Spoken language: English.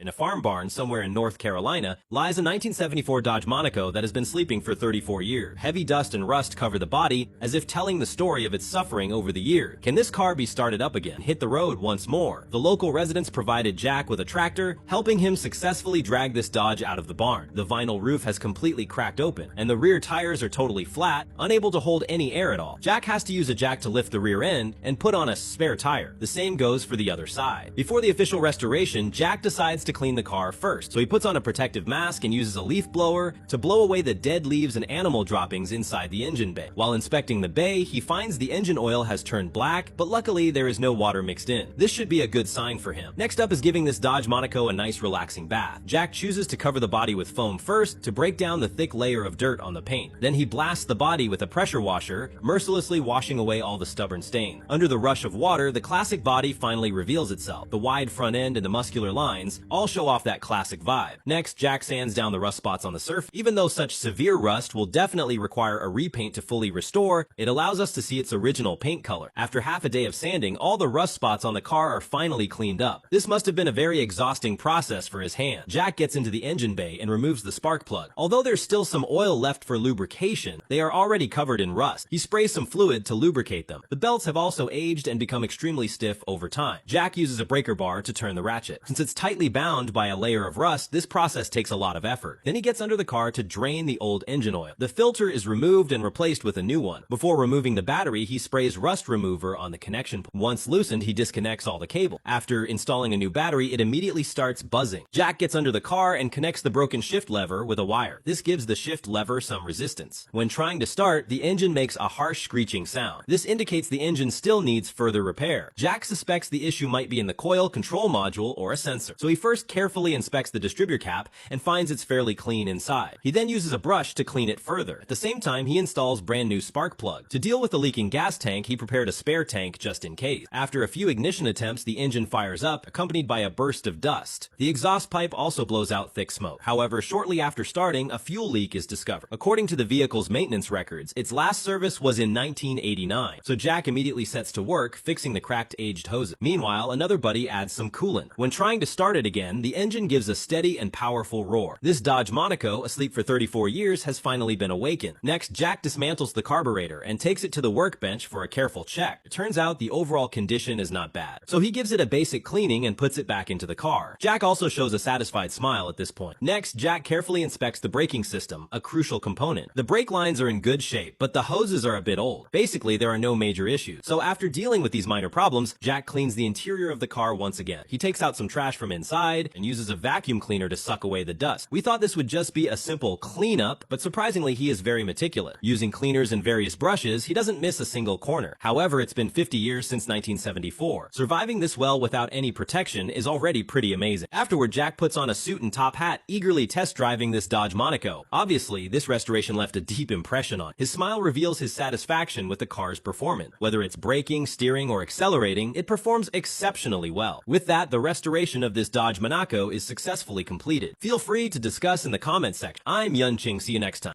In a farm barn somewhere in North Carolina lies a 1974 Dodge Monaco that has been sleeping for 34 years. Heavy dust and rust cover the body, as if telling the story of its suffering over the years. Can this car be started up again, hit the road once more? The local residents provided Jack with a tractor, helping him successfully drag this Dodge out of the barn. The vinyl roof has completely cracked open, and the rear tires are totally flat, unable to hold any air at all. Jack has to use a jack to lift the rear end and put on a spare tire. The same goes for the other side. Before the official restoration, Jack decides to clean the car first, so he puts on a protective mask and uses a leaf blower to blow away the dead leaves and animal droppings inside the engine bay. While inspecting the bay, he finds the engine oil has turned black, but luckily there is no water mixed in. This should be a good sign for him. Next up is giving this Dodge Monaco a nice relaxing bath. Jack chooses to cover the body with foam first to break down the thick layer of dirt on the paint. Then he blasts the body with a pressure washer, mercilessly washing away all the stubborn stain. Under the rush of water, the classic body finally reveals itself. The wide front end and the muscular lines all show off that classic vibe. Next, Jack sands down the rust spots on the surface. Even though such severe rust will definitely require a repaint to fully restore, it allows us to see its original paint color. After half a day of sanding, all the rust spots on the car are finally cleaned up. This must have been a very exhausting process for his hand. Jack gets into the engine bay and removes the spark plug. Although there's still some oil left for lubrication, they are already covered in rust. He sprays some fluid to lubricate them. The belts have also aged and become extremely stiff over time. Jack uses a breaker bar to turn the ratchet. Since it's tightly bound by a layer of rust, this process takes a lot of effort. Then he gets under the car to drain the old engine oil. The filter is removed and replaced with a new one. Before removing the battery, he sprays rust remover on the connection point. Once loosened, he disconnects all the cable. After installing a new battery, it immediately starts buzzing. Jack gets under the car and connects the broken shift lever with a wire. This gives the shift lever some resistance. When trying to start, the engine makes a harsh screeching sound. This indicates the engine still needs further repair. Jack suspects the issue might be in the coil, control module, or a sensor. So he first carefully inspects the distributor cap and finds it's fairly clean inside. He then uses a brush to clean it further. At the same time, he installs brand new spark plug. To deal with the leaking gas tank, he prepared a spare tank just in case. After a few ignition attempts, the engine fires up, accompanied by a burst of dust. The exhaust pipe also blows out thick smoke. However, shortly after starting, a fuel leak is discovered. According to the vehicle's maintenance records, its last service was in 1989, so Jack immediately sets to work fixing the cracked aged hoses. Meanwhile, another buddy adds some coolant. When trying to start it again, the engine gives a steady and powerful roar. This Dodge Monaco, asleep for 34 years, has finally been awakened. Next, Jack dismantles the carburetor and takes it to the workbench for a careful check. It turns out the overall condition is not bad, so he gives it a basic cleaning and puts it back into the car. Jack also shows a satisfied smile at this point. Next, Jack carefully inspects the braking system, a crucial component. The brake lines are in good shape, but the hoses are a bit old. Basically, there are no major issues. So after dealing with these minor problems, Jack cleans the interior of the car once again. He takes out some trash from inside and uses a vacuum cleaner to suck away the dust. We thought this would just be a simple cleanup, but surprisingly he is very meticulous. Using cleaners and various brushes, he doesn't miss a single corner. However, it's been 50 years since 1974. Surviving this well without any protection is already pretty amazing. Afterward, Jack puts on a suit and top hat, eagerly test driving this Dodge Monaco. Obviously, this restoration left a deep impression on him. His smile reveals his satisfaction with the car's performance. Whether it's braking, steering, or accelerating, it performs exceptionally well. With that, the restoration of this Dodge Monaco is successfully completed. Feel free to discuss in the comments section. I'm Yun Ching. See you next time.